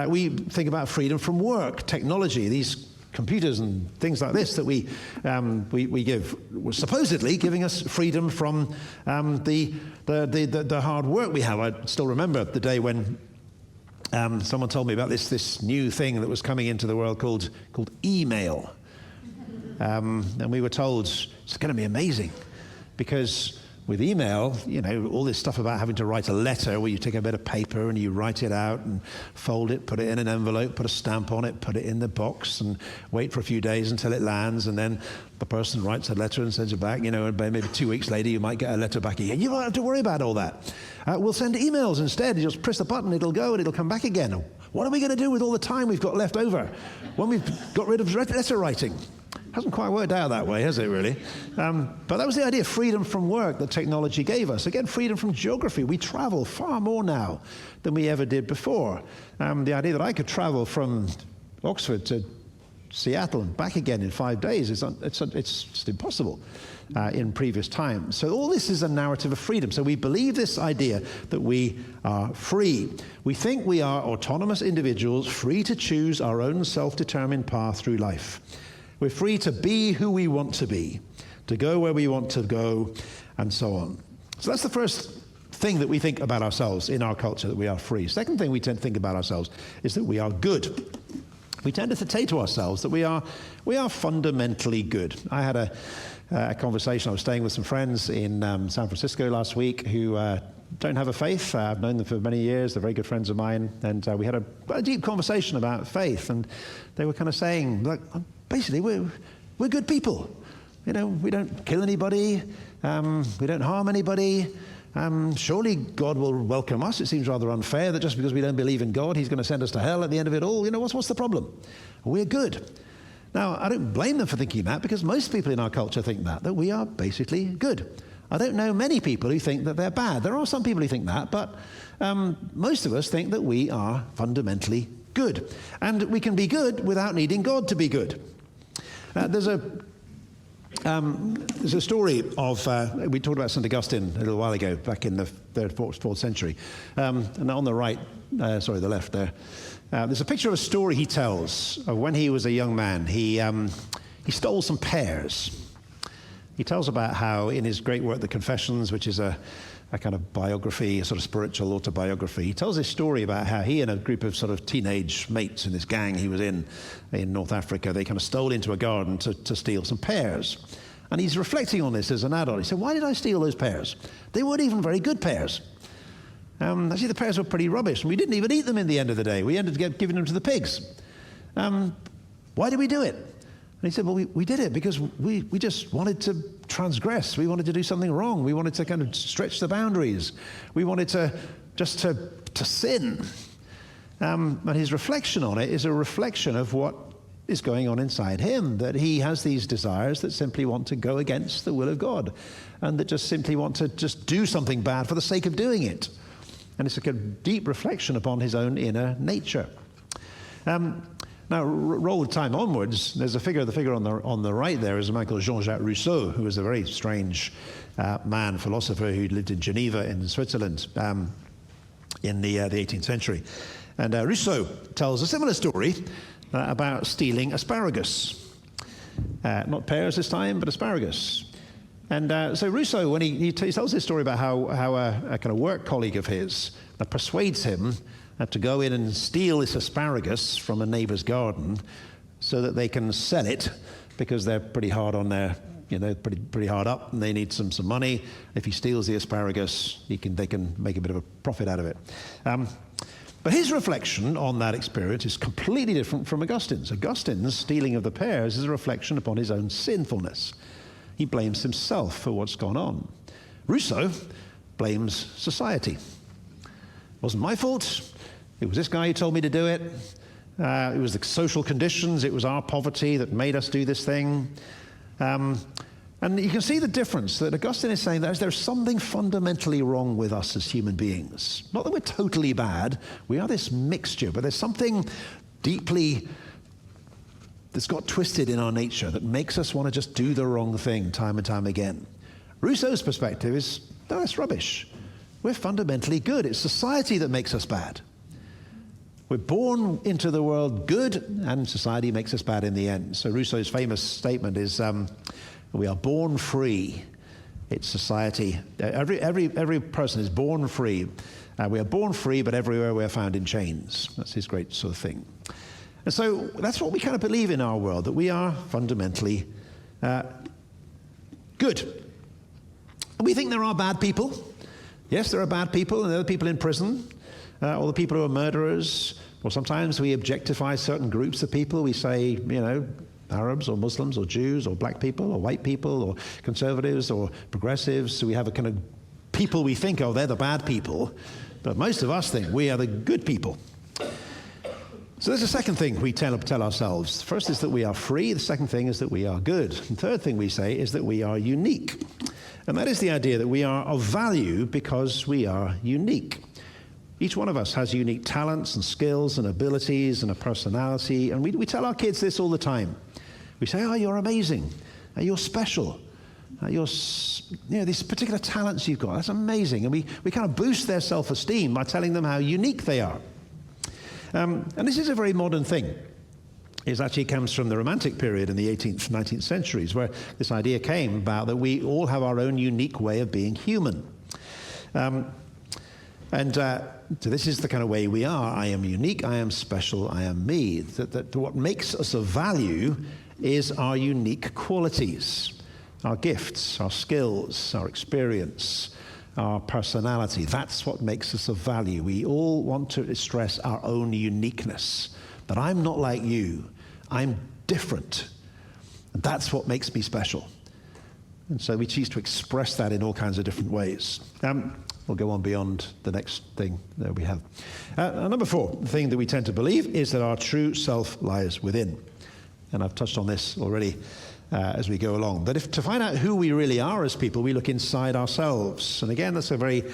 We think about freedom from work, technology, these computers and things like this that we give, supposedly giving us freedom from the hard work we have. I still remember the day when someone told me about this new thing that was coming into the world called email, and we were told it's going to be amazing, because with email, all this stuff about having to write a letter where you take a bit of paper and you write it out and fold it, put it in an envelope, put a stamp on it, put it in the box, and wait for a few days until it lands, and then the person writes a letter and sends it back, and maybe 2 weeks later you might get a letter back again. You don't have to worry about all that. We'll send emails instead. You just press the button, it'll go, and it'll come back again. What are we going to do with all the time we've got left over when we've got rid of letter writing? Hasn't quite worked out that way, has it, really? But that was the idea, freedom from work that technology gave us. Again, freedom from geography. We travel far more now than we ever did before. The idea that I could travel from Oxford to Seattle and back again in 5 days, it's just impossible in previous times. So all this is a narrative of freedom. So we believe this idea that we are free. We think we are autonomous individuals, free to choose our own self-determined path through life. We're free to be who we want to be, to go where we want to go, and so on. So that's the first thing that we think about ourselves in our culture, that we are free. Second thing we tend to think about ourselves is that we are good. We tend to say to ourselves that we are fundamentally good. I had a conversation. I was staying with some friends in San Francisco last week who don't have a faith. I've known them for many years. They're very good friends of mine. And we had a deep conversation about faith. And they were kind of saying, look, basically, we're good people. We don't kill anybody. We don't harm anybody. Surely God will welcome us. It seems rather unfair that just because we don't believe in God, he's going to send us to hell at the end of it all. What's the problem? We're good. Now, I don't blame them for thinking that, because most people in our culture think that we are basically good. I don't know many people who think that they're bad. There are some people who think that, but most of us think that we are fundamentally good. And we can be good without needing God to be good. There's a story of, we talked about St. Augustine a little while ago, back in the 3rd, 4th century. And on the right, the left there, there's a picture of a story he tells of when he was a young man. He stole some pears. He tells about how in his great work, The Confessions, which is a kind of biography, a sort of spiritual autobiography, he tells this story about how he and a group of sort of teenage mates in this gang he was in North Africa, they kind of stole into a garden to steal some pears. And he's reflecting on this as an adult. He said, why did I steal those pears? They weren't even very good pears. Actually, the pears were pretty rubbish, and we didn't even eat them in the end of the day. We ended up giving them to the pigs. Why did we do it? And he said, well, we did it because we just wanted to transgress. We wanted to do something wrong. We wanted to kind of stretch the boundaries. We wanted to sin. And his reflection on it is a reflection of what is going on inside him, that he has these desires that simply want to go against the will of God, and that just simply want to just do something bad for the sake of doing it. And it's a kind of deep reflection upon his own inner nature. Now, roll the time onwards, there's the figure on the right there is a man called Jean-Jacques Rousseau, who was a very strange philosopher who lived in Geneva in Switzerland in the 18th century. And Rousseau tells a similar story about stealing asparagus. Not pears this time, but asparagus. And so Rousseau, when he tells this story about how a kind of work colleague of his persuades him to go in and steal this asparagus from a neighbor's garden so that they can sell it, because they're pretty hard on their, pretty hard up, and they need some money. If he steals the asparagus, they can make a bit of a profit out of it. But his reflection on that experience is completely different from Augustine's. Augustine's stealing of the pears is a reflection upon his own sinfulness. He blames himself for what's gone on. Rousseau blames society. It wasn't my fault. It was this guy who told me to do it. It was the social conditions, it was our poverty that made us do this thing. And you can see the difference that Augustine is saying that there's something fundamentally wrong with us as human beings. Not that we're totally bad, we are this mixture, but there's something deeply that's got twisted in our nature that makes us want to just do the wrong thing time and time again. Rousseau's perspective is, no, it's rubbish. We're fundamentally good. It's society that makes us bad. We're born into the world good, and society makes us bad in the end. So Rousseau's famous statement is, we are born free. It's society. Every person is born free. We are born free, but everywhere we're found in chains. That's his great sort of thing. And so that's what we kind of believe in our world, that we are fundamentally good. We think there are bad people. Yes, there are bad people, and there are people in prison, or the people who are murderers, or sometimes we objectify certain groups of people. We say, Arabs or Muslims or Jews or black people or white people or conservatives or progressives. So we have a kind of people we think, oh, they're the bad people. But most of us think we are the good people. So there's a second thing we tell ourselves. The first is that we are free. The second thing is that we are good. The third thing we say is that we are unique. And that is the idea that we are of value because we are unique. Each one of us has unique talents and skills and abilities and a personality. And we tell our kids this all the time. We say, oh, you're amazing. You're special. These particular talents you've got, that's amazing. And we kind of boost their self-esteem by telling them how unique they are. And this is a very modern thing. It actually comes from the Romantic period in the 18th, 19th centuries, where this idea came about that we all have our own unique way of being human. So this is the kind of way we are. I am unique, I am special, I am me. That what makes us of value is our unique qualities, our gifts, our skills, our experience, our personality. That's what makes us of value. We all want to stress our own uniqueness, that I'm not like you, I'm different. And that's what makes me special. And so we choose to express that in all kinds of different ways. We'll go on beyond the next thing that we have. Number 4, the thing that we tend to believe is that our true self lies within. And I've touched on this already as we go along. That if to find out who we really are as people, we look inside ourselves. And again, that's a very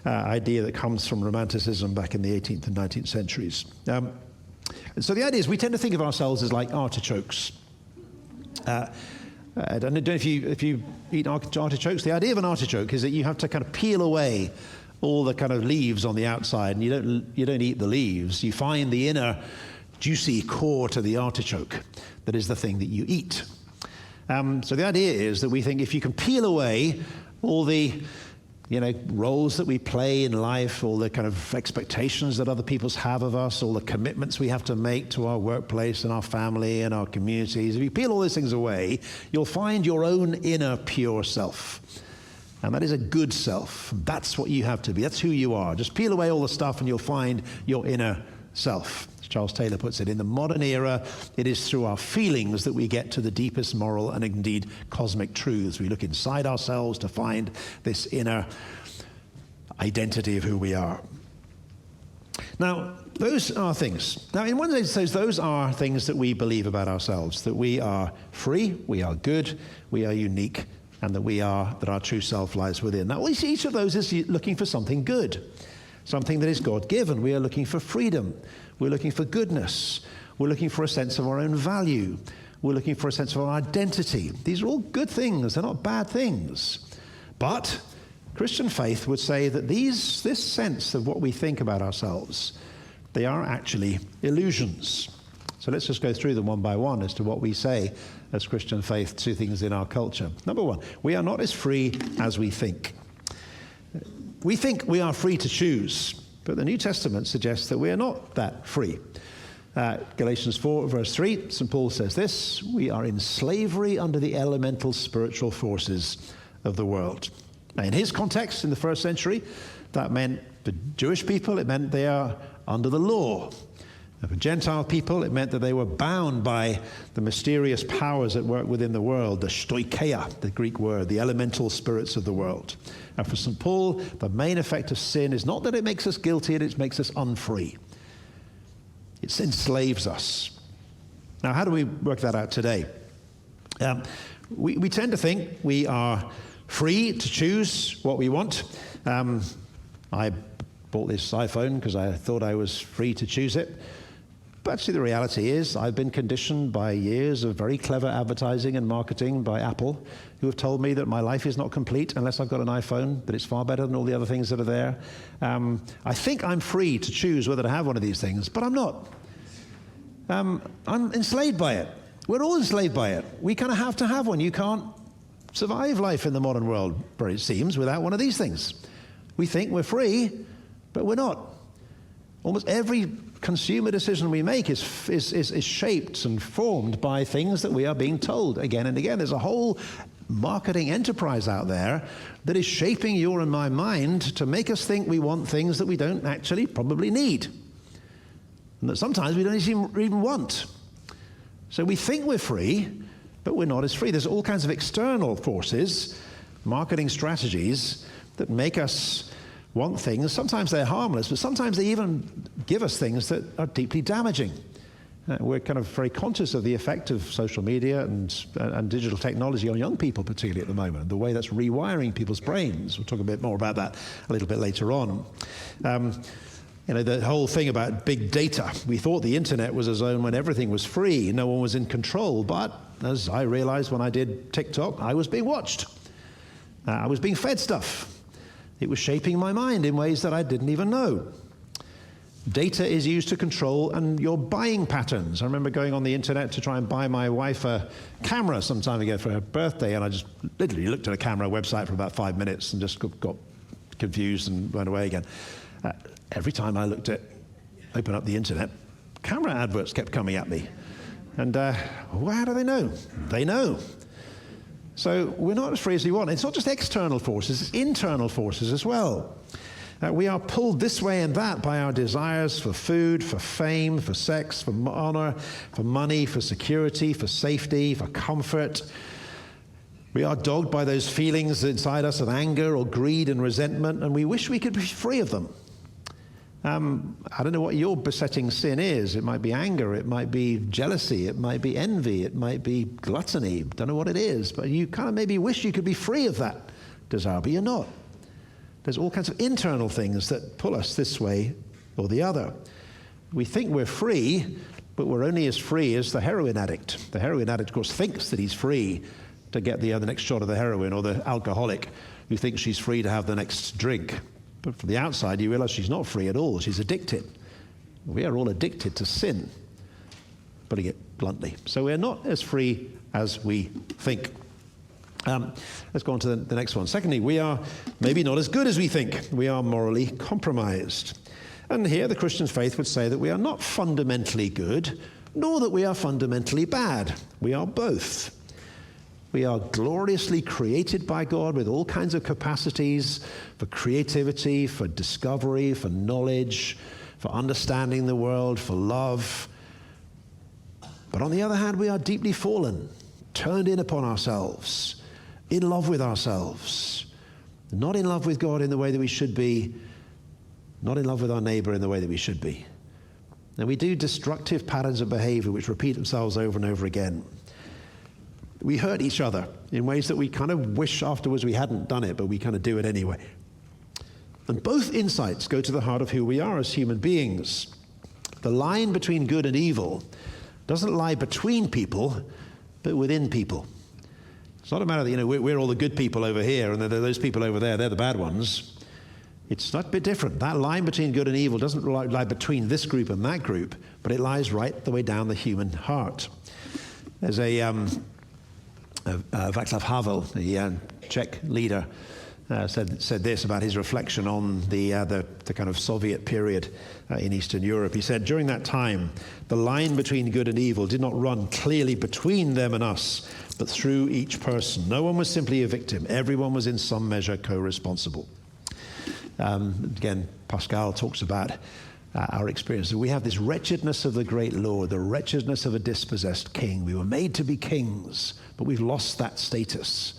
idea that comes from Romanticism back in the 18th and 19th centuries. And so the idea is we tend to think of ourselves as like artichokes. I don't know if you eat artichokes. The idea of an artichoke is that you have to kind of peel away all the kind of leaves on the outside, and you don't eat the leaves. You find the inner juicy core to the artichoke that is the thing that you eat. So the idea is that we think if you can peel away all the roles that we play in life, all the kind of expectations that other people have of us, all the commitments we have to make to our workplace and our family and our communities, if you peel all those things away, you'll find your own inner pure self. And that is a good self. That's what you have to be. That's who you are. Just peel away all the stuff and you'll find your inner self. As Charles Taylor puts it, in the modern era, it is through our feelings that we get to the deepest moral and indeed cosmic truths. We look inside ourselves to find this inner identity of who we are. Now, those are things. Now, in one sense, those are things that we believe about ourselves, that we are free, we are good, we are unique, and that our true self lies within. Now, each of those is looking for something good, something that is God-given. We are looking for freedom. We're looking for goodness. We're looking for a sense of our own value. We're looking for a sense of our identity. These are all good things. They're not bad things. But Christian faith would say that this sense of what we think about ourselves, they are actually illusions. So let's just go through them one by one as to what we say as Christian faith to things in our culture. Number 1, we are not as free as we think. We think we are free to choose, but the New Testament suggests that we are not that free. Galatians 4, verse 3, St. Paul says this: we are in slavery under the elemental spiritual forces of the world. Now, in his context, in the first century, that meant for Jewish people, it meant they are under the law. And for Gentile people, it meant that they were bound by the mysterious powers that work within the world, the stoicheia, the Greek word, the elemental spirits of the world. And for St. Paul, the main effect of sin is not that it makes us guilty, it makes us unfree. It enslaves us. Now, how do we work that out today? We tend to think we are free to choose what we want. I bought this iPhone because I thought I was free to choose it. But actually the reality is I've been conditioned by years of very clever advertising and marketing by Apple, who have told me that my life is not complete unless I've got an iPhone, that it's far better than all the other things that are there. I think I'm free to choose whether to have one of these things, but I'm not. I'm enslaved by it. We're all enslaved by it. We kind of have to have one. You can't survive life in the modern world, it seems, without one of these things. We think we're free, but we're not. Almost every consumer decision we make is shaped and formed by things that we are being told again and again. There's a whole marketing enterprise out there that is shaping your and my mind to make us think we want things that we don't actually probably need, and that sometimes we don't even want. So we think we're free, but we're not as free. There's all kinds of external forces, marketing strategies that make us want things. Sometimes they're harmless, but sometimes they even give us things that are deeply damaging. We're kind of very conscious of the effect of social media and digital technology on young people, particularly at the moment, the way that's rewiring people's brains. We'll talk a bit more about that a little bit later on. The whole thing about big data. We thought the internet was a zone when everything was free, no one was in control. But as I realized when I did TikTok, I was being watched. I was being fed stuff. It was shaping my mind in ways that I didn't even know. Data is used to control and your buying patterns. I remember going on the internet to try and buy my wife a camera some time ago for her birthday, and I just literally looked at a camera website for about 5 minutes and just got confused and went away again. Every time I opened up the internet, camera adverts kept coming at me. And how do they know? They know. So we're not as free as we want. It's not just external forces, it's internal forces as well. We are pulled this way and that by our desires for food, for fame, for sex, for honor, for money, for security, for safety, for comfort. We are dogged by those feelings inside us of anger or greed and resentment, and we wish we could be free of them. I don't know what your besetting sin is. It might be anger, it might be jealousy, it might be envy, it might be gluttony. Don't know what it is, but you kind of maybe wish you could be free of that desire, but you're not. There's all kinds of internal things that pull us this way or the other. We think we're free, but we're only as free as the heroin addict. The heroin addict, of course, thinks that he's free to get the next shot of the heroin, or the alcoholic who thinks she's free to have the next drink. But from the outside, you realize she's not free at all. She's addicted. We are all addicted to sin, putting it bluntly. So we're not as free as we think. Let's go on to the next one. Secondly, we are maybe not as good as we think. We are morally compromised. And here the Christian faith would say that we are not fundamentally good, nor that we are fundamentally bad. We are both. We are gloriously created by God with all kinds of capacities for creativity, for discovery, for knowledge, for understanding the world, for love. But on the other hand, we are deeply fallen, turned in upon ourselves, in love with ourselves, not in love with God in the way that we should be, not in love with our neighbor in the way that we should be. And we do destructive patterns of behavior which repeat themselves over and over again. We hurt each other in ways that we kind of wish afterwards we hadn't done it, but we kind of do it anyway. And both insights go to the heart of who we are as human beings. The line between good and evil doesn't lie between people, but within people. It's not a matter that, we're all the good people over here, and those people over there, they're the bad ones. It's not a bit different. That line between good and evil doesn't lie between this group and that group, but it lies right the way down the human heart. There's Václav Havel, the Czech leader, said this about his reflection on the kind of Soviet period in Eastern Europe. He said, during that time, the line between good and evil did not run clearly between them and us, but through each person. No one was simply a victim. Everyone was in some measure co-responsible. Again, Pascal talks about our experience. We have this wretchedness of the great Lord, the wretchedness of a dispossessed king. We were made to be kings, but we've lost that status.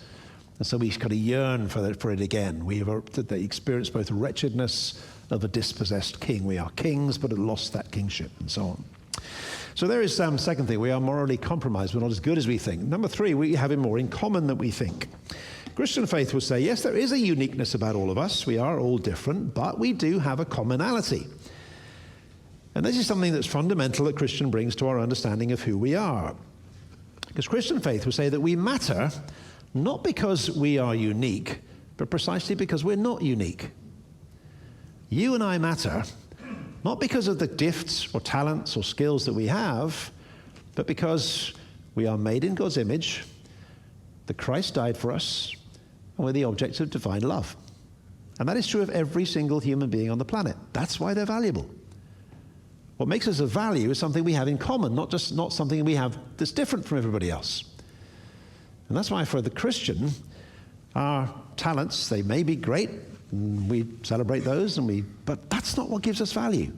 And so we kind of yearn for it again. We have experienced both wretchedness of a dispossessed king. We are kings, but have lost that kingship, and so on. So there is second thing. We are morally compromised. We're not as good as we think. Number 3, we have more in common than we think. Christian faith will say, yes, there is a uniqueness about all of us. We are all different, but we do have a commonality. And this is something that's fundamental that Christian brings to our understanding of who we are. Because Christian faith will say that we matter not because we are unique, but precisely because we're not unique. You and I matter not because of the gifts or talents or skills that we have, but because we are made in God's image, that Christ died for us, and we're the objects of divine love. And that is true of every single human being on the planet. That's why they're valuable. What makes us of value is something we have in common, not something we have that's different from everybody else. And that's why for the Christian, our talents, they may be great, and we celebrate those, but that's not what gives us value.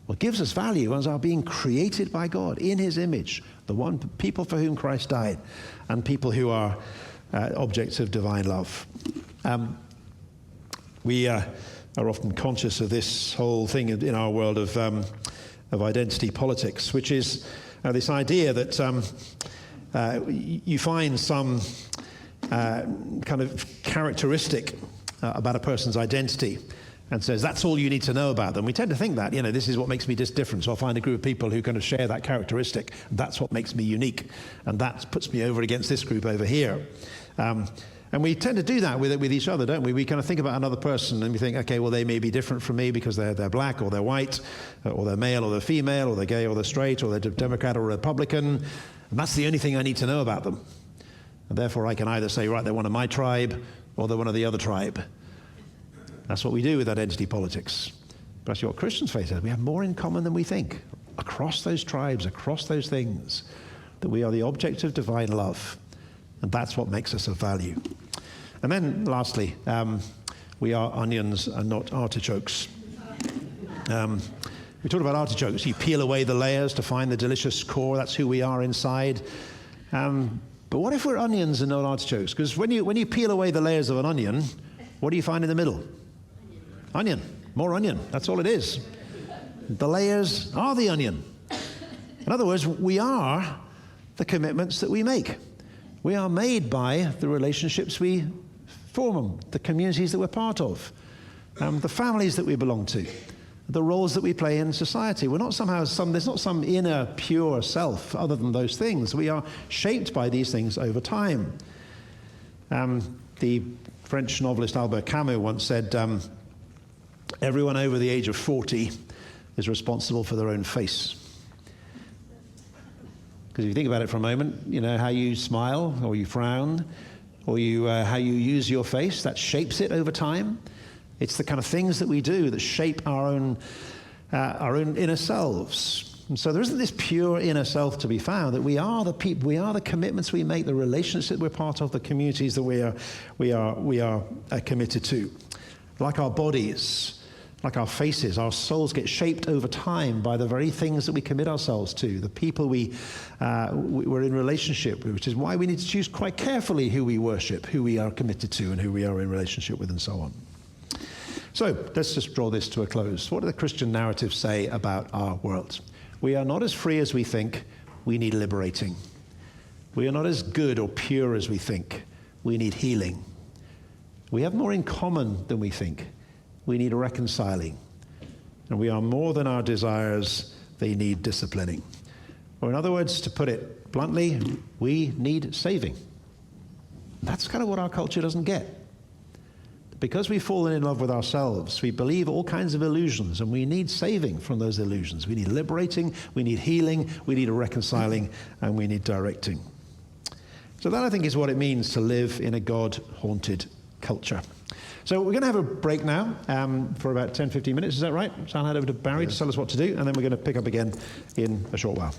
What gives us value is our being created by God in his image, people for whom Christ died, and people who are objects of divine love. We are often conscious of this whole thing in our world of identity politics, which is this idea that you find some kind of characteristic about a person's identity and says that's all you need to know about them. We tend to think that, this is what makes me just different. So I'll find a group of people who kind of share that characteristic. That's what makes me unique. And that puts me over against this group over here. And we tend to do that with each other, don't we? We kind of think about another person and we think, okay, well, they may be different from me because they're black or they're white or they're male or they're female or they're gay or they're straight or they're Democrat or Republican. And that's the only thing I need to know about them. And therefore I can either say, right, they're one of my tribe or they're one of the other tribe. That's what we do with identity politics. But that's what Christians face. We have more in common than we think. Across those tribes, across those things, that we are the object of divine love. And that's what makes us of value. And then lastly, we are onions and not artichokes. We talked about artichokes. You peel away the layers to find the delicious core. That's who we are inside. But what if we're onions and not artichokes? Because when you peel away the layers of an onion, what do you find in the middle? Onion. More onion. That's all it is. The layers are the onion. In other words, we are the commitments that we make. We are made by the relationships we form, the communities that we're part of, the families that we belong to, the roles that we play in society. We're not there's not some inner pure self other than those things. We are shaped by these things over time. The French novelist Albert Camus once said, everyone over the age of 40 is responsible for their own face. Because if you think about it for a moment, how you smile or you frown or how you use your face, that shapes it over time. It's the kind of things that we do that shape our own inner selves. And so there isn't this pure inner self to be found, that we are the people, we are the commitments we make, the relationships we're part of, the communities that we are committed to. Like our bodies, like our faces, our souls get shaped over time by the very things that we commit ourselves to, the people we're in relationship with, which is why we need to choose quite carefully who we worship, who we are committed to, and who we are in relationship with, and so on. So let's just draw this to a close. What do the Christian narratives say about our world? We are not as free as we think. We need liberating. We are not as good or pure as we think. We need healing. We have more in common than we think. We need reconciling. And we are more than our desires. They need disciplining. Or in other words, to put it bluntly, we need saving. That's kind of what our culture doesn't get. Because we've fallen in love with ourselves, we believe all kinds of illusions, and we need saving from those illusions. We need liberating, we need healing, we need reconciling, and we need directing. So that, I think, is what it means to live in a God-haunted culture. So we're going to have a break now for about 10, 15 minutes. Is that right? So I'll hand over to Barry to tell us what to do, and then we're going to pick up again in a short while.